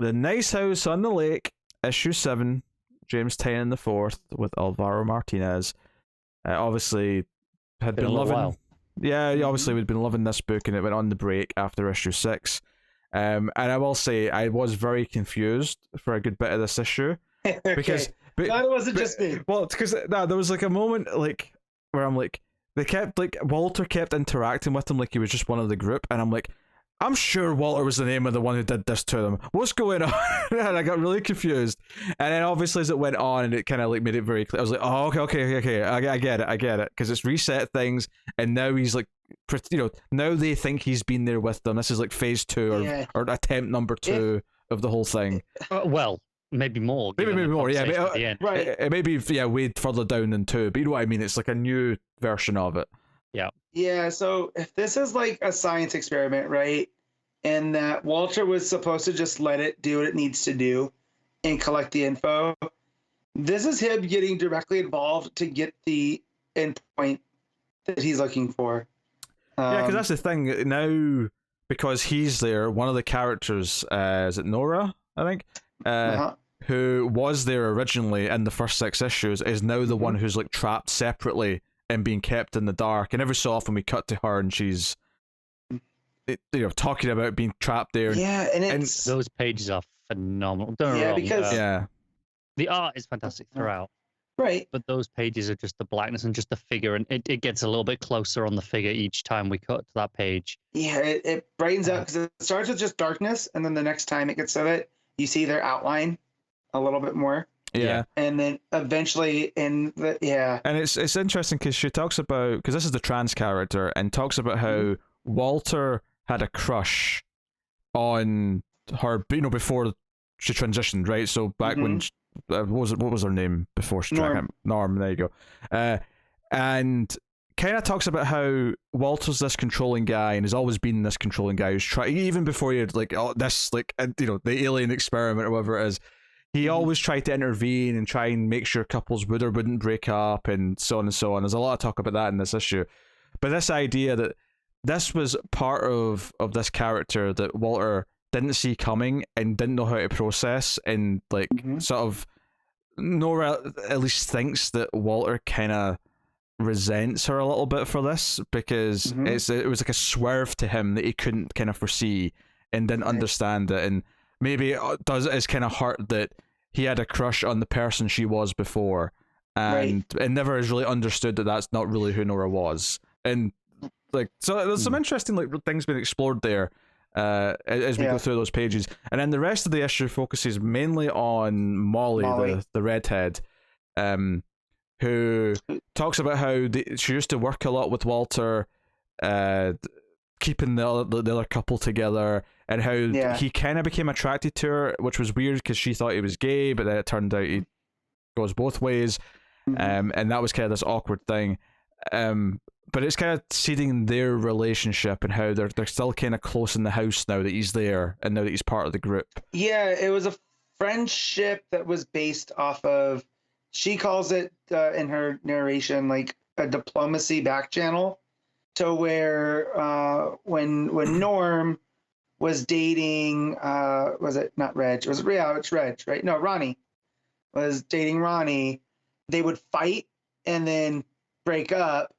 The Nice House on the Lake, issue 7, James Tynion IV with Alvaro Martinez. Obviously, had been loving. While. Yeah, obviously we'd been loving this book, and it went on the break after issue 6. And I will say I was very confused for a good bit of this issue because Glad it wasn't just me. Well, because there was like a moment like where I'm like, they kept like Walter kept interacting with him like he was just one of the group, and I'm like, I'm sure Walter was the name of the one who did this to them. What's going on? And I got really confused. And then obviously as it went on, and it kind of like made it very clear. I was like, oh, okay. I get it. Because it's reset things, and now he's like, now they think he's been there with them. This is like phase 2 or attempt number 2 of the whole thing. Well, maybe more. Maybe more. Yeah, right. It may be way further down than 2, but you know what I mean. It's like a new version of it. Yeah. Yeah, so if this is like a science experiment, right? And that Walter was supposed to just let it do what it needs to do and collect the info. This is him getting directly involved to get the endpoint that he's looking for. Yeah, because that's the thing. Now, because he's there, one of the characters, is it Nora, I think? Who was there originally in the first 6 issues, is now the one who's like trapped separately and being kept in the dark. And every so often we cut to her and she's talking about being trapped there. Yeah, and those pages are phenomenal. Because the art is fantastic throughout. Right. But those pages are just the blackness and just the figure, and it gets a little bit closer on the figure each time we cut to that page. Yeah, it brightens up because it starts with just darkness, and then the next time it gets to it, you see their outline a little bit more. Yeah. And then eventually And it's interesting because she talks about, because this is the trans character, and talks about how Walter had a crush on her, before she transitioned, right? So back when what was her name before she Norm, there you go. And kind of talks about how Walter's this controlling guy and has always been this controlling guy who's trying, even before he had the alien experiment or whatever it is, he always tried to intervene and try and make sure couples would or wouldn't break up and so on and so on. There's a lot of talk about that in this issue. But this idea that this was part of this character that Walter didn't see coming and didn't know how to process, and sort of Nora at least thinks that Walter kind of resents her a little bit for this, because it was like a swerve to him that he couldn't kind of foresee and didn't understand it, and maybe is kind of hurt that he had a crush on the person she was before, and never has really understood that that's not really who Nora was. And so there's some interesting things being explored there as we go through those pages. And then the rest of the issue focuses mainly on Molly. The redhead, who talks about how she used to work a lot with Walter, keeping the other couple together, and how he kind of became attracted to her, which was weird because she thought he was gay, but then it turned out he goes both ways. And that was kind of this awkward thing. But it's kind of seeding their relationship and how they're still kind of close in the house now that he's there and now that he's part of the group. Yeah, it was a friendship that was based off of, she calls it in her narration like a diplomacy back channel, to where when Norm was dating, was it not Reg? It's Reg, right? No, Ronnie was dating Ronnie. They would fight and then break up.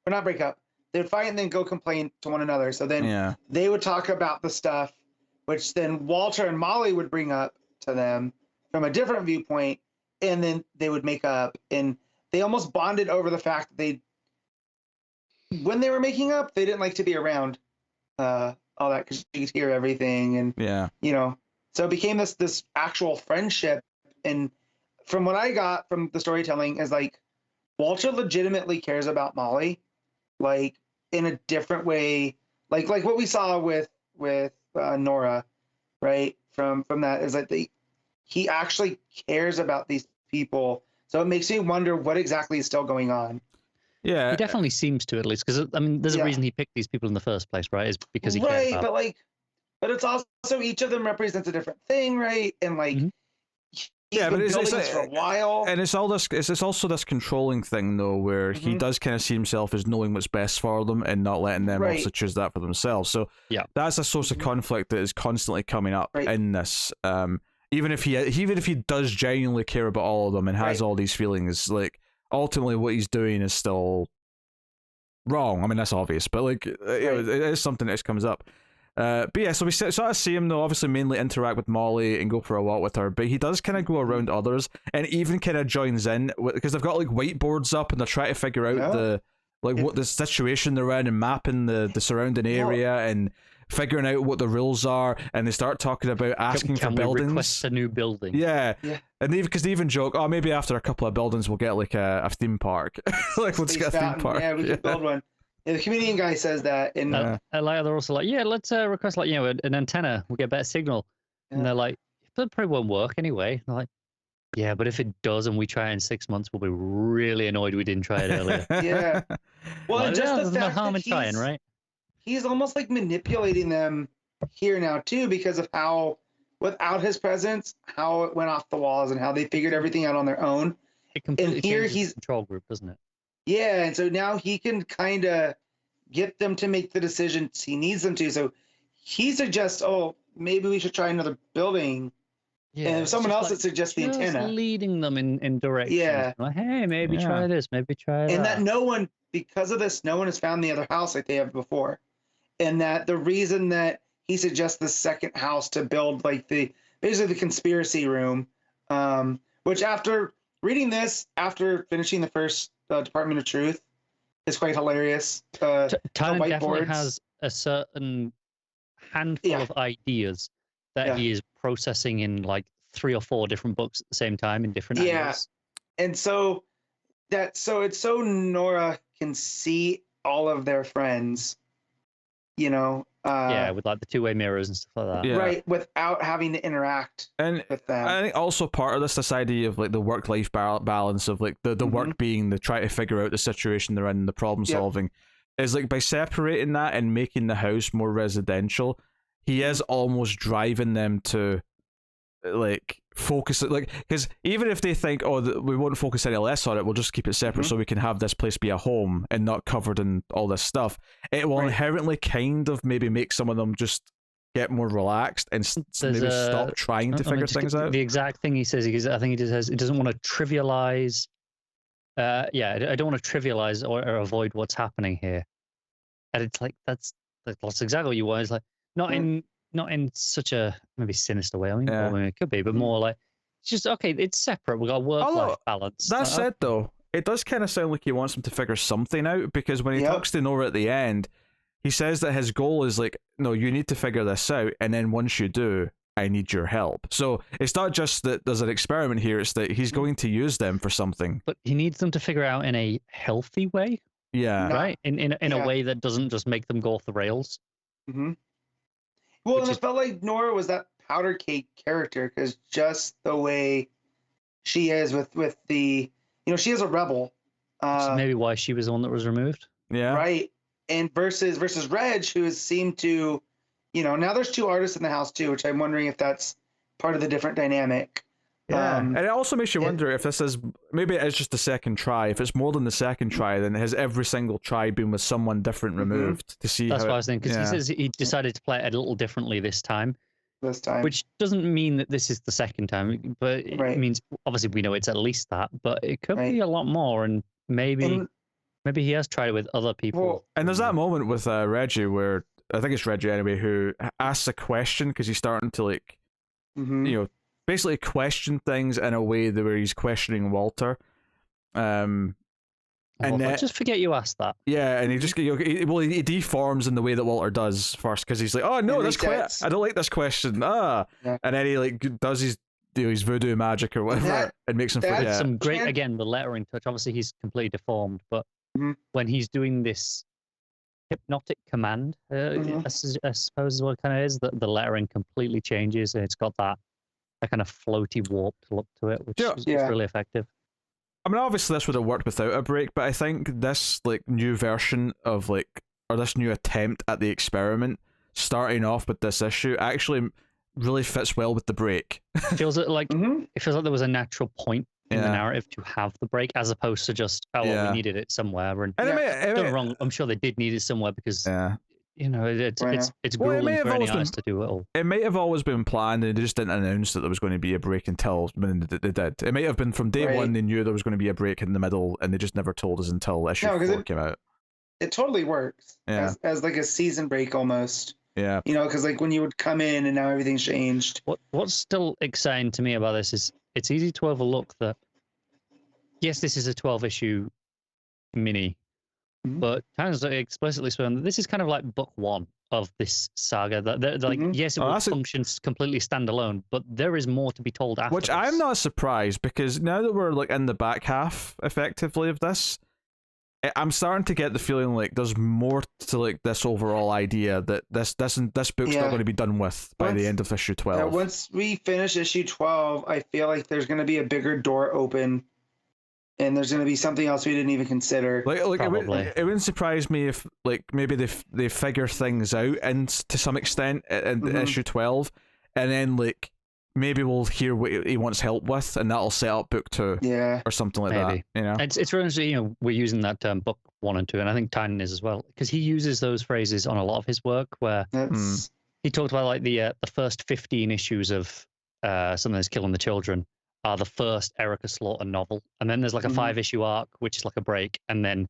Or not break up. They would fight and then go complain to one another. So then they would talk about the stuff, which then Walter and Molly would bring up to them from a different viewpoint, and then they would make up. And they almost bonded over the fact that when they were making up, they didn't like to be around all that, because you could hear everything. And so it became this actual friendship. And from what I got from the storytelling is Walter legitimately cares about Molly, in a different way, like what we saw with Nora, right? From that is he actually cares about these people. So it makes me wonder what exactly is still going on. Yeah, he definitely seems to, at least, because there's a reason he picked these people in the first place, right? Is because he cares about. But it's also each of them represents a different thing, right? And He's Yeah, been but it's building this for a while. and it's all this. It's also this controlling thing though, where he Mhm. does kind of see himself as knowing what's best for them and not letting them Right. also choose that for themselves. So Yeah. that's a source of Mhm. conflict that is constantly coming up Right. in this. Even if he does genuinely care about all of them and has Right. all these feelings, like ultimately what he's doing is still wrong. I mean that's obvious, but like it is something that comes up. But yeah, so we sort of see him though, obviously mainly interact with Molly and go for a walk with her, but he does kind of go around others and even kind of joins in because they've got like whiteboards up and they're trying to figure out Yeah. what the situation they're in and mapping the surrounding area and figuring out what the rules are, and they start talking about asking Can for we buildings. request a new building? Yeah. Yeah. And because they even joke, oh, maybe after a couple of buildings we'll get like a theme park. Like let's Space get a theme Mountain. park. Yeah, we could build one. Yeah, the comedian guy says that, and Yeah. I like how they're also like, yeah, let's request like an antenna. We'll get better signal. Yeah. And they're like, that probably won't work anyway. And they're like, yeah, but if it does and we try it in 6 months, we'll be really annoyed we didn't try it earlier. Yeah. well, Like, and just yeah, the there's no fact harm that in trying, right? he's almost like manipulating them here now too, because of how, without his presence, how it went off the walls and how they figured everything out on their own. It completely here changes he's- the control group, doesn't it? Yeah, and so now he can kind of get them to make the decisions he needs them to. So he suggests, oh, maybe we should try another building. Yeah, and if it's someone just else that suggests the just antenna. leading them in directions. Yeah. Like, hey, maybe Yeah. try this, maybe try And that. that no one, because of this, no one has found the other house like they have before. And that the reason that he suggests the second house to build like basically the conspiracy room, which after reading this, after finishing the first Department of Truth, is quite hilarious. Tynion definitely whiteboards. has a certain handful Yeah. of ideas that Yeah. he is processing in like 3 or 4 different books at the same time in different Yeah. angles. And so it's so Nora can see all of their friends, you know, Yeah, with like the 2-way mirrors and stuff like that. Yeah. right, without having to interact And with them. I think also part of this idea of like the work-life balance of like the work being the try to figure out the situation they're in, the problem Yep. solving, is like by separating that and making the house more residential, he is almost driving them to like focus it, like, because even if they think, oh, we won't focus any less on it, we'll just keep it separate so we can have this place be a home and not covered in all this stuff, it will Right. inherently kind of maybe make some of them just get more relaxed and There's maybe a- stop trying to I mean, figure just things out. The exact thing he says, I think he just says, it doesn't want to trivialize. I don't want to trivialize or avoid what's happening here. And it's like that's exactly what you want. It's like not in such a maybe sinister way. I mean, Yeah. well, it could be, but more like it's just okay. It's separate. We got work-life Although, balance. That Like, said, though, it does kind of sound like he wants them to figure something out, because when he Yep. talks to Nora at the end, he says that his goal is like, no, you need to figure this out, and then once you do, I need your help. So it's not just that there's an experiment here, it's that he's going to use them for something. but he needs them to figure out in a healthy way, Yeah. No. right? In Yeah. a way that doesn't just make them go off the rails. hmm Well, Which and is- it felt like Nora was that powder cake character, because just the way she is with the, she is a rebel, Which is maybe why she was the one that was removed. Yeah. right? And versus Reg, who has seemed to, now there's 2 artists in the house too, which I'm wondering if that's part of the different dynamic. Yeah. And it also makes you it- wonder if this is, maybe it is just the second try. If it's more than the second try, then has every single try been with someone different removed to see That's how what I was thinking, because yeah. he says he decided to play it a little differently this time, This time, which doesn't mean that this is the second time, but it Right. means obviously we know it's at least that, but it could Right. be a lot more, and maybe And- he has tried it with other people. Well, And there's that moment with Reggie where, I think it's Reggie anyway, who asks a question because he's starting to like, mhm. Basically question things in a way that where he's questioning Walter. And then, just forget you asked that. yeah, and he just he deforms in the way that Walter does first, because he's like, oh no, And this resets. I don't like this question. Yeah. And then he like does his voodoo magic or whatever That- and makes him that's forget. Some great, Can't- again, the lettering touch. Obviously, he's completely deformed, but Mhm. when he's doing this hypnotic command, Mhm. I suppose is what it kind of is, the lettering completely changes, and it's got that kind of floaty, warped look to it, which Yeah. is Yeah. really effective. I mean, obviously this would have worked without a break, but I think this like new version of like, or this new attempt at the experiment, starting off with this issue, actually really fits well with the break. feels like Mm-hmm. it feels like there was a natural point in the Yeah. narrative to have the break, as opposed to just we Yeah. needed it somewhere. And And Yeah. it don't may, get wrong, I'm sure they did need it somewhere because yeah. it's Why it's Well, it may grueling have for any always been- artist to do it all. It might have always been planned, and they just didn't announce that there was going to be a break until when they did. It might have been from day Right. one they knew there was going to be a break in the middle, and they just never told us until issue No, 'cause 4 it- came out. It totally works Yeah. as like a season break almost. Yeah. You know, because like when you would come in and now everything's changed. What's still exciting to me about this is it's easy to overlook that. Yes, this is a 12-issue mini, Mhm. but Tynion's explicitly spoken that this is kind of like book one of this saga. That they're like, Mhm. yes, it Oh, will that's a- function completely standalone, but there is more to be told after. Which I'm this. not surprised, because now that we're like in the back half effectively of this, I'm starting to get the feeling like there's more to like this overall idea that this book's Yeah. not going to be done with by Once- the end of issue 12. Once we finish issue 12, I feel like there's going to be a bigger door open, and there's going to be something else we didn't even consider. Like Probably. it wouldn't surprise me if like maybe they figure things out and to some extent in Mhm. issue 12, and then like maybe we'll hear what he wants help with, and that'll set up book 2 Yeah. or something like Maybe. that. You know, It's really interesting, we're using that term book 1 and 2, and I think Tynion is as well, because he uses those phrases on a lot of his work where That's he talked about like the first 15 issues of Something That's Killing the Children are the first Erica Slaughter novel, and then there's like a Mhm. 5-issue arc which is like a break, and then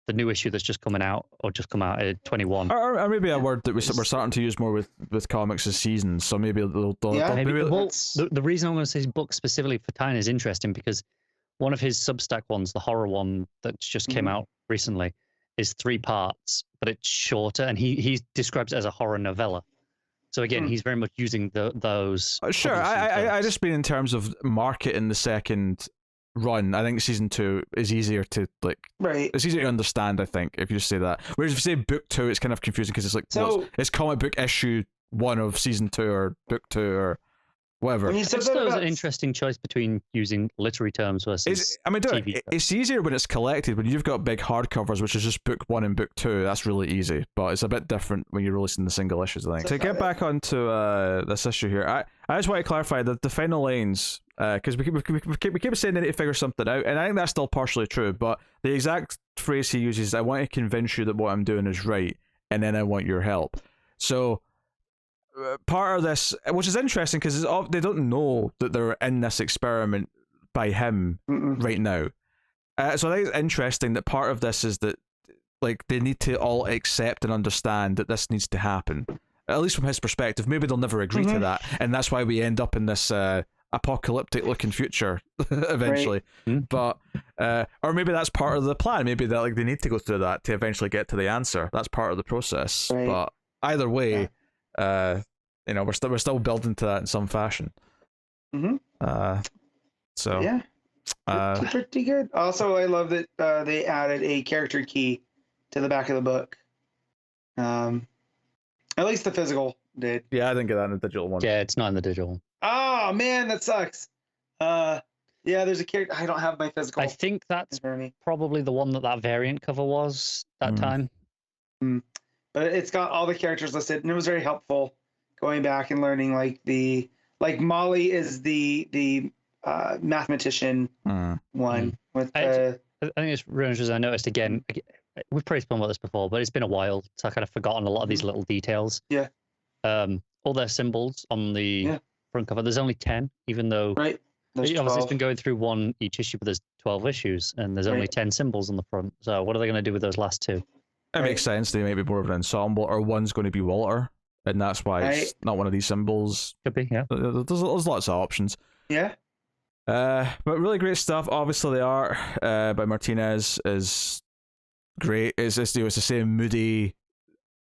the new issue that's just coming out or just come out at 21. or maybe a word that we're It's- starting to use more with comics as seasons. So maybe they'll Yeah. Maybe, maybe well, that's- the reason I'm going to say his book specifically for Tynion is interesting because one of his Substack ones, the horror one that just came Mhm. out recently, is 3 parts, but it's shorter, and he describes it as a horror novella. So again, Hmm. he's very much using those. Sure, publishing I terms. just mean in terms of marketing the second run. I think season 2 is easier to like. right. It's easier to understand. I think if you just say that. Whereas if you say book 2, it's kind of confusing because it's like So- it's comic book issue 1 of season 2 or book 2 or whatever. When you I said suppose that an about, interesting choice between using literary terms versus. TV terms. It's easier when it's collected. When you've got big hardcovers, which is just book 1 and book 2, that's really easy. But it's a bit different when you're releasing the single issues. I think. To get back onto this issue here, I just want to clarify that the final lines, because we keep saying they need to figure something out, and I think that's still partially true. But the exact phrase he uses, "I want to convince you that what I'm doing is right, and then I want your help." So. Part of this, which is interesting because they don't know that they're in this experiment by him Mm-mm. right now. So I think it's interesting that part of this is that like they need to all accept and understand that this needs to happen. At least from his perspective. Maybe they'll never agree to Mhm. that, and that's why we end up in this apocalyptic looking future eventually. Mhm. But or maybe that's part of the plan. Maybe that like they need to go through that to eventually get to the answer. That's part of the process. Right. But either way, we're still building to that in some fashion. Mhm. So Yeah. uh, Pretty good. Also, I love that they added a character key to the back of the book. At least the physical did. yeah, I didn't get that in the digital one. Yeah, it's not in the digital one. Oh man, that sucks. Yeah, there's a character. I don't have my physical I think that's in front of me, probably the one that variant cover was that Mm. time. but it's got all the characters listed, and it was very helpful going back and learning like Molly is the mathematician Mm. one with I- the I think it's really interesting. I noticed again, we've probably spoken about this before, but it's been a while, so I kind of forgotten a lot of these little details. Yeah. All their symbols on the Yeah. front cover. There's only 10, even though right. There's obviously it's 12. been going through one each issue, but there's 12 issues, and there's only Right. 10 symbols on the front. So what are they going to do with those last 2? It makes sense. They might be more of an ensemble, or one's going to be Walter, and that's why it's not one of these symbols. Could be, yeah. There's lots of options. Yeah. But really great stuff. Obviously, the art by Martinez is great. It's the same moody,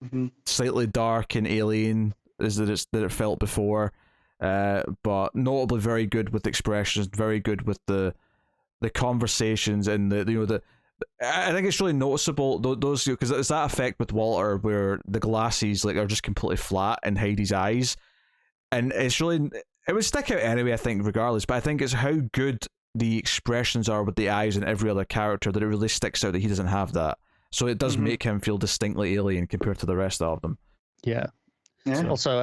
Mhm. slightly dark and alien as that it felt before. But notably very good with expressions, very good with the conversations and the I think it's really noticeable those because it's that effect with Walter where the glasses like are just completely flat and hide his eyes, and it would stick out anyway, I think, regardless. But I think it's how good the expressions are with the eyes in every other character that it really sticks out that he doesn't have that. So it does Mhm. make him feel distinctly alien compared to the rest of them. Yeah. Yeah. Also,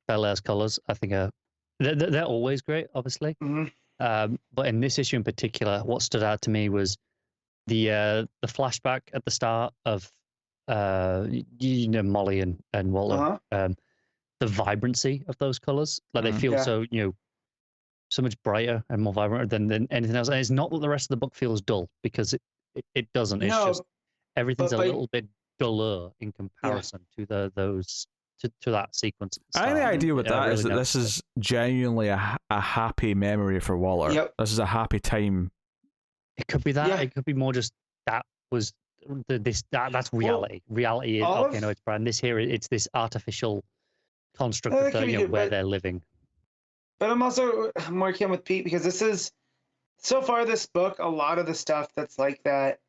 Belair's colors, I think, are they're always great, obviously. Mhm. But in this issue in particular, what stood out to me was the flashback at the start of Molly and Walter. Uh-huh. The vibrancy of those colors, like they feel Yeah. so so much brighter and more vibrant than anything else. And it's not that the rest of the book feels dull, because it doesn't. It's No, just everything's but a little bit duller in comparison to to that sequence. At the I think the start. idea with I that is really that this noticed is genuinely a happy memory for Waller. Yep. This is a happy time. it could be that. Yeah. It could be more just that was that's reality. Reality is all okay. of- No, it's brand. This here, it's this artificial construct That of could be good, where but- they're living. But I'm also more keen with Pete because this is so far this book, a lot of the stuff that's like that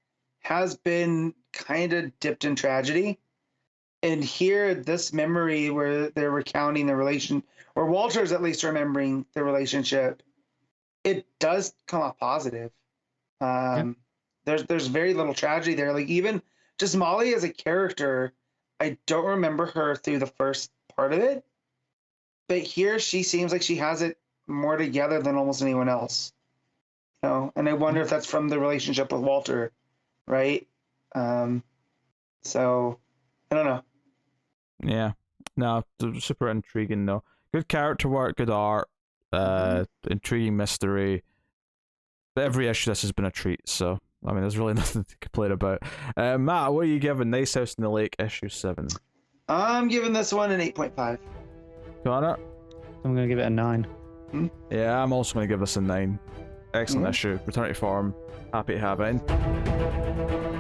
has been kind of dipped in tragedy. And here, this memory where they're recounting the relation, or Walter's at least remembering the relationship, it does come off positive. There's very little tragedy there. Like even just Molly as a character, I don't remember her through the first part of it. But here she seems like she has it more together than almost anyone else. And I wonder if that's from the relationship with Walter, right? So I don't know. Yeah. No, super intriguing though. Good character work, good art, intriguing mystery. Every issue this has been a treat, so I mean there's really nothing to complain about. Matt, what are you giving Nice House in the Lake issue 7? I'm giving this one an 8.5. Connor? I'm going to give it a 9. Yeah, I'm also going to give this a 9. Excellent Mhm. issue. Return to form. Happy to have it in.